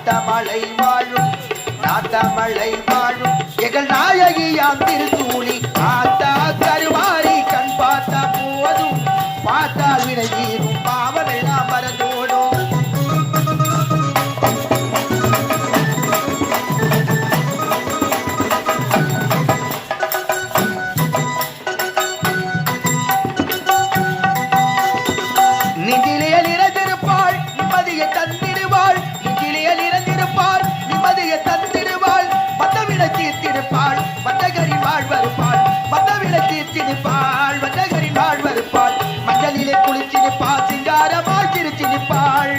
நாட்டமலை வாழும் நாட்டமலை வாழும் எங்கள் நாயகியாம் திருத்தூளி ஆத்தா கருமாறி கண் பார்த்தா போதும் பார்த்தால் வினை தீரும் பாவமெல்லாம் மறந்தோடும். தீர்த்திருப்பாள் வந்தகரின் வாழ்வருப்பாள் மதவிட தீர்த்திருப்பாள் வந்தகரின் வாழ்வருப்பாள் மஞ்சளிலே குளிச்சிருப்பாள் சிங்காரமாய் திருச்சிருப்பாள்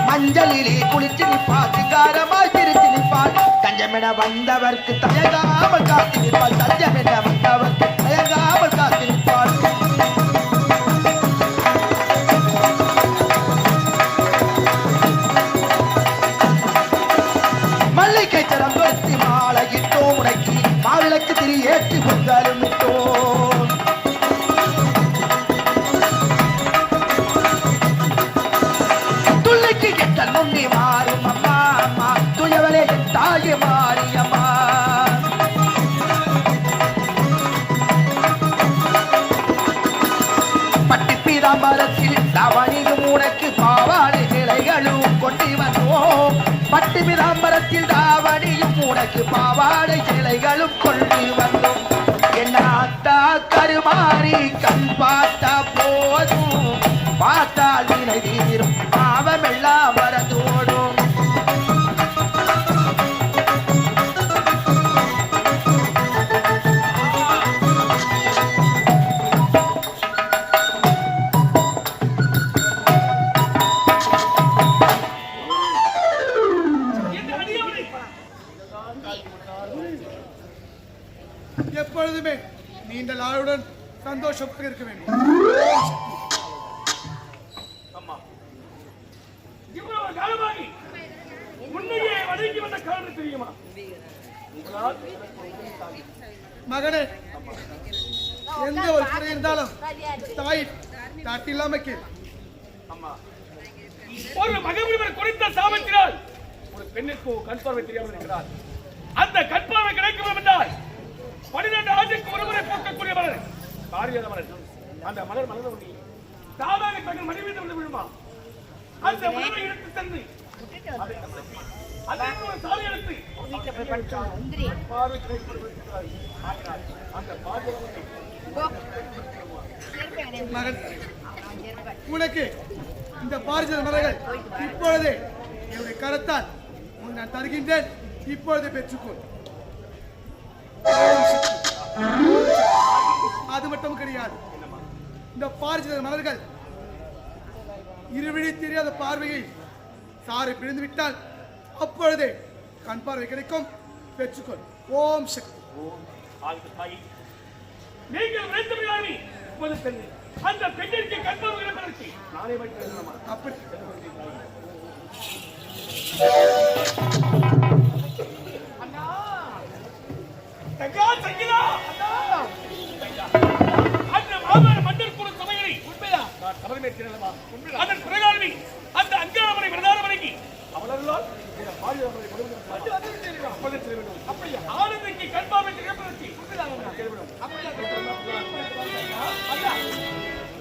மஞ்சளிலே குளிச்சிருப்பாள் சிங்காரமாய் திருச்சிருப்பாள் தஞ்சமென வந்தவர்க்கு தயங்காமல் காத்திருப்பாள் தஞ்சமென வந்தவர்க்கு தயங்காமல் காத்திருப்பாள். உனக்கு மாவிளக்கு திரி ஏற்றி கொண்டாலும் துள்ளிக்கு கெட்ட நுண்ணி மாறும் அம்மா அம்மா துயவலே தாய மாறியம்மா. பட்டி பீதாம்பரத்தில் தவணியும் உனக்கு பாவாடை கிளைகளும் கொண்டு வந்தோம். பட்டு பீதாம்பரத்தில் தாவணியும் உனக்கு பாவாடை சிலைகளும் கொண்டு வந்தோம். என்ன ஆத்தா கருமாறி கண் பார்த்தா போதும் பார்த்தால் வினை தீரும் பாவமெல்லாம் மறந்தோடும். எப்பொழுதுமே நீண்ட நாளுடன் சந்தோஷமாக இருக்க வேண்டும். இவ்வளவு காலமாகி உன்னையே வணங்கி வந்த காரணம் தெரியுமா மகனே? எந்த ஒரு குறை இருந்தாலும் தாய் தாட்டில்லாம கேள். ஒரு மகன் குறித்த சாபத்தினால் ஒரு பெண்ணுக்கு கண் பார்வை தெரியாமல் இருக்கிறார். அந்த கண் பார்வை கிடைக்கும் என்றால் 12 ஆண்டுக்கு ஒருமுறை போக்கக்கூடிய மலர் காரியாத மலர். அந்த மலர் மலர் ஒண்ணி சாதாரண பெண்கள் மணி மீது வந்து விழுமா. அந்த மலரை எடுத்து தந்து அதை ஒரு சாலை எடுத்து பார்வை அந்த மகன், உனக்கு இந்த பாரிஜாத மலர்கள் இப்பொழுதே என்னுடைய கரத்தால் நான் தருகின்றேன். இப்பொழுதே பெற்றுக்கொள். அது மட்டும் கிடையாது, இந்த பாரிஜாத மலர்கள் இருவிழி தெரியாத பார்வையை சாரை பிரிந்து விட்டால் அப்பொழுதே கண் பார்வை கிடைக்கும். பெற்றுக்கொள். ஓம் சக்தி. நீங்கள் அந்த பெண்ணிற்கு கண் பார்வை நானே அப்படி அதன் பிரகாரமே அந்த அங்காரமனை பிரதானமனைக்கு அவளால் ஆனந்தைக்கு கண்பாவை திகழ்ப்பதற்கு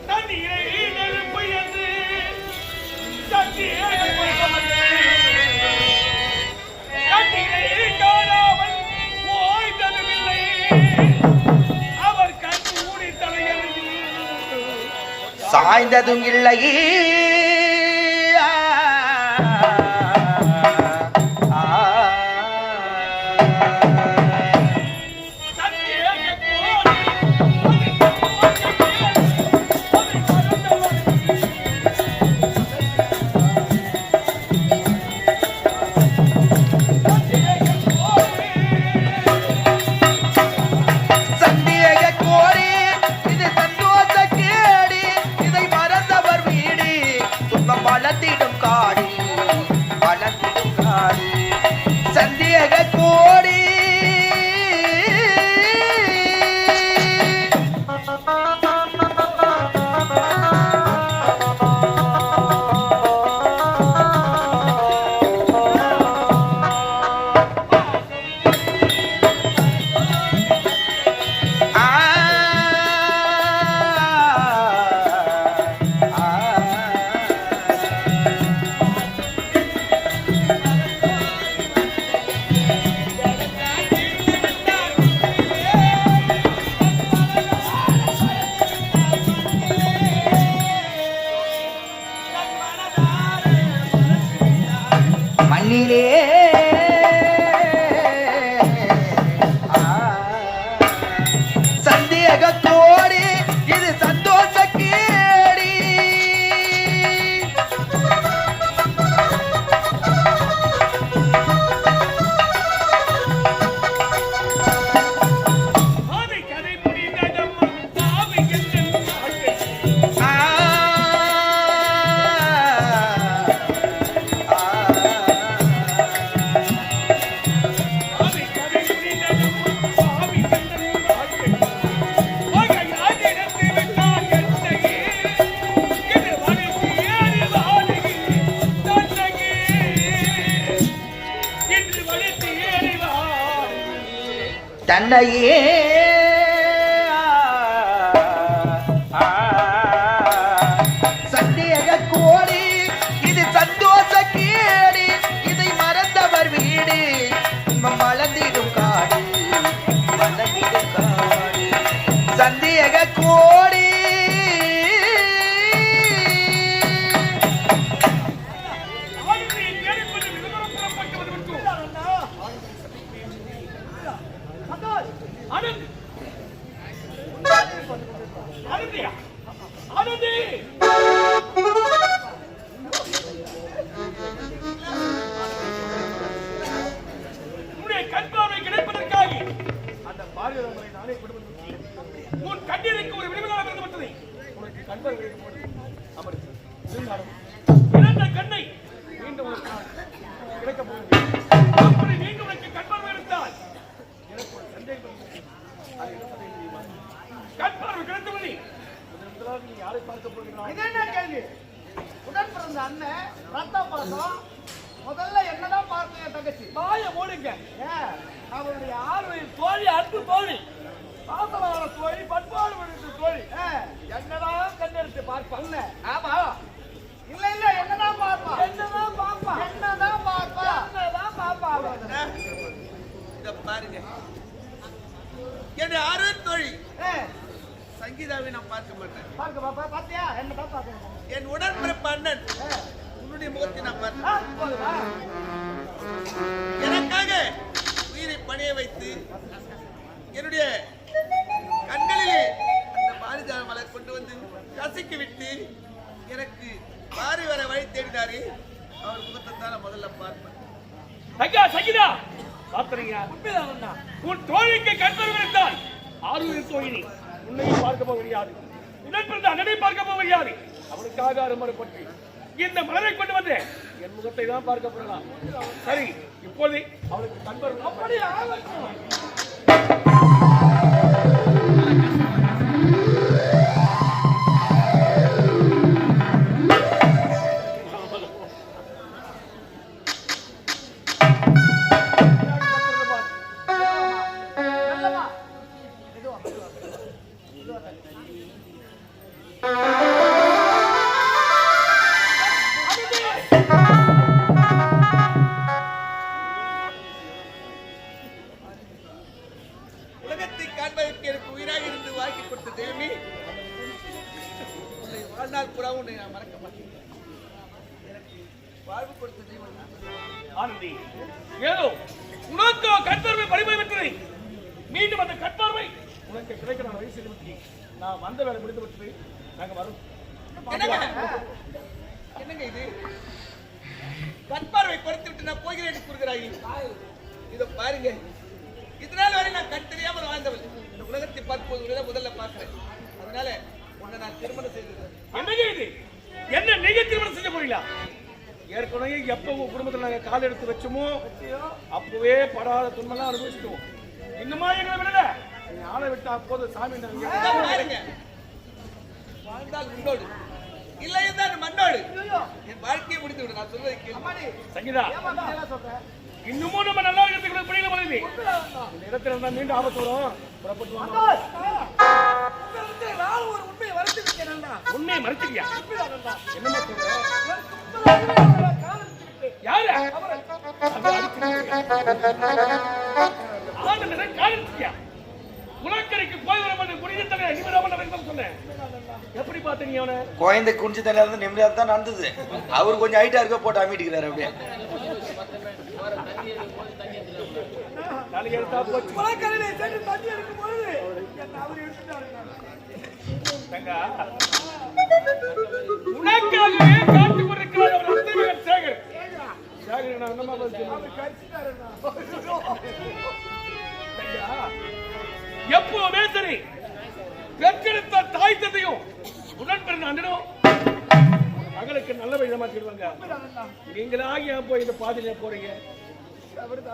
தண்ணீரை நெருப்பு என்று காணாமல் ஓய்ந்ததுமில்லை. அவர் கண் மூடி தலையறிந்து சாய்ந்ததும் இல்லை. தன்னையே சந்தேக கோடி இது சந்தோஷ கேடு இதை மறந்தவர் வீடு மலர்ந்திடும் காடு மலர்ந்திடும் காடு சந்தேக கோடி உன் கண்ணீருக்கு ஒரு விடுதலை விருந்தப்பட்டது உனக்கு கண்பர் இழந்த கண்ணை மீண்டும் கிடைக்கப் போகிறது அப்படி மீண்டும் உனக்கு கண்பர் எடுத்தால் எனக்கு ஒரு சந்தேகம் கண்பார்வை கிடைத்தபடி முதலாவது நீ யாரை பார்க்க போகிறாய்? இது என்ன கேள்வி? உடன் பிறந்த அண்ணன் ரத்த பாசம் முதல்ல என்னதான் பார்க்க என் தங்கச்சி வாய மூடுங்க. அவருடைய ஆர்வம் தோழி அன்பு தோழி பாசமான தோழி பண்பாடு விடுத்த தோழி என்னதான் கண்டெடுத்து பார்ப்பாங்க. ஆமா இல்ல இல்ல என்னதான் பார்ப்பா என்னதான் பார்ப்பா என்னதான் பார்ப்பா என்னதான் பார்ப்பா இத பாருங்க என்னுடைய ஆர்வம் தோழி சங்கீதாவை நான் பார்க்க மாட்டேன். பார்க்க பாப்பா பாத்தியா என்ன பாப்பா என் உடன்பிறப்பு அண்ணன் உன்னுடைய முகத்தை நான் பார்த்தேன். எனக்காக உயிரை பணிய வைத்து என்னுடைய கண்களிலே அந்த பாரிஜாத மலர் கொண்டு வந்து கசக்கி விட்டு எனக்கு பாரி வர வழி தேடினாரு. அவர் முகத்தை தான் நான் முதல்ல பார்ப்பேன். ஐயா சகிதா பாத்துறீங்க உன் தோழிக்கு கண்பர் இருந்தால் ஆரூரில் தோழினி உன்னையும் பார்க்க போக முடியாது உடன் பிறந்த அண்ணனை பார்க்க போக முடியாது அவனுக்காக அருமறுப்பட்டு இந்த மலரை கொண்டு வந்து என் முகத்தை தான் பார்க்க போகலாம். சரி இப்போது அவளுக்கு கண்பர் அப்படி உலகத்தை காண்பதற்கு எனக்கு உயிராக இருந்து வாங்கி கொடுத்த தெய்வமே, உன்னை வாழ்நாள் புறா உன்னை நான் மறக்க மாட்டேன். எனக்கு வாழ்வு கொடுத்த தெய்வம் ஆனந்தி ஏதோ உனக்கு கண்பார்வை பரிமை பெற்றதை மீண்டும் அந்த கண்பார்வை உனக்கு கிடைக்கிற வயசு நிமித்தி நான் வந்த வேலை முடிந்து விட்டு நாங்க வரும். என்னங்க இது கண்பார்வை கொடுத்து விட்டு நான் போகிறேன் கூறுகிறாய். இதை பாருங்க, இதனால் வரை நான் கண் தெரியாமல் வாழ்ந்தவள். இந்த உலகத்தை பார்ப்போது முதல்ல பார்க்கிறேன். அதனால உன்னை நான் திருமணம் செய்திருக்கேன். என்னங்க இது என்ன நீங்க திருமணம் செய்ய போறீங்களா? ஏற்கனவே எப்ப உங்க குடும்பத்தில் நாங்க கால் எடுத்து வச்சோமோ அப்பவே படாத துன்பம்லாம் அனுபவிச்சிட்டோம். இன்னுமா எங்களை விடல ஆளை விட்டா போது சாமி. பாருங்க, வாழ்ந்தால் உன்னோடு இல்லை என்றால் மண்ணோடு என் வாழ்க்கையை முடித்து விடு. நான் சொல்வதை கேள்வி. சங்கீதா இன்னமும் நம்ம நல்லா இருக்கிறதுக்கு புரியல மனைவி. இந்த இடத்துல இருந்தா மீண்டும் ஆபத்து வரும். புறப்பட்டு வாங்க. ஒரு உண்மையை வளர்த்து விட்டேன். உண்மையை மறைச்சிக்கியா? என்னமா சொல்ற? யாரு காலியா உலக்கரைக்கு போய் வர பண்ண குடியிருத்தனை நிமிடம் சொன்னேன். எப்படி பார்த்த நீ அவனை? குழந்தை குடிச்சு தனியா இருந்து நிம்மதியா தான் நடந்தது. அவர் கொஞ்சம் ஹைட்டா இருக்க போட்டு அமிட்டிக்கிறாரு. அப்படியே உனக்காகவே காத்து கொண்டிருக்கிறார் அவர் அத்தைமகன் சேகர். சேகர் நான் என்னமா எப்பவுமே சரி பெற்றெடுத்த தாய் தந்தையும் உடன் பிறந்த அண்ணனும் மகளுக்கு நல்ல விதமா சொல்லுவாங்க. நீங்களாக ஏன் போய் இந்த பாதையில போறீங்க?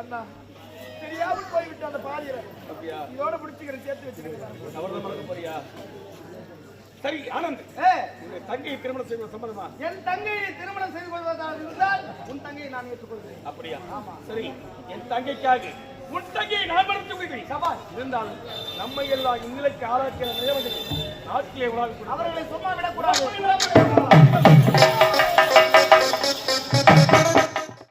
அண்ணா தெரியாமல் போய்விட்டு அந்த பாதியில இதோட பிடிச்சிக்கிறேன் சேர்த்து வச்சிருக்கேன். அவர்தான் மறக்க போறியா? சரி ஆனந்த், உங்க தங்கையை திருமணம் செய்வது சம்பந்தமா? என் தங்கையை திருமணம் செய்து கொள்வதாக இருந்தால் உன் தங்கையை நான் ஏற்றுக்கொள்கிறேன். அப்படியா? சரி, என் தங்கைக்காக உன் தங்கையை நான் மறுத்து விடுகிறேன். சபாஷ். இருந்தாலும் நம்மை எல்லாம் இந்நிலைக்கு ஆளாக்கிய நிலைமைகளை நாட்டிலே உலாவிக் கொண்டு அவர்களை சும்மா விடக்கூடாது.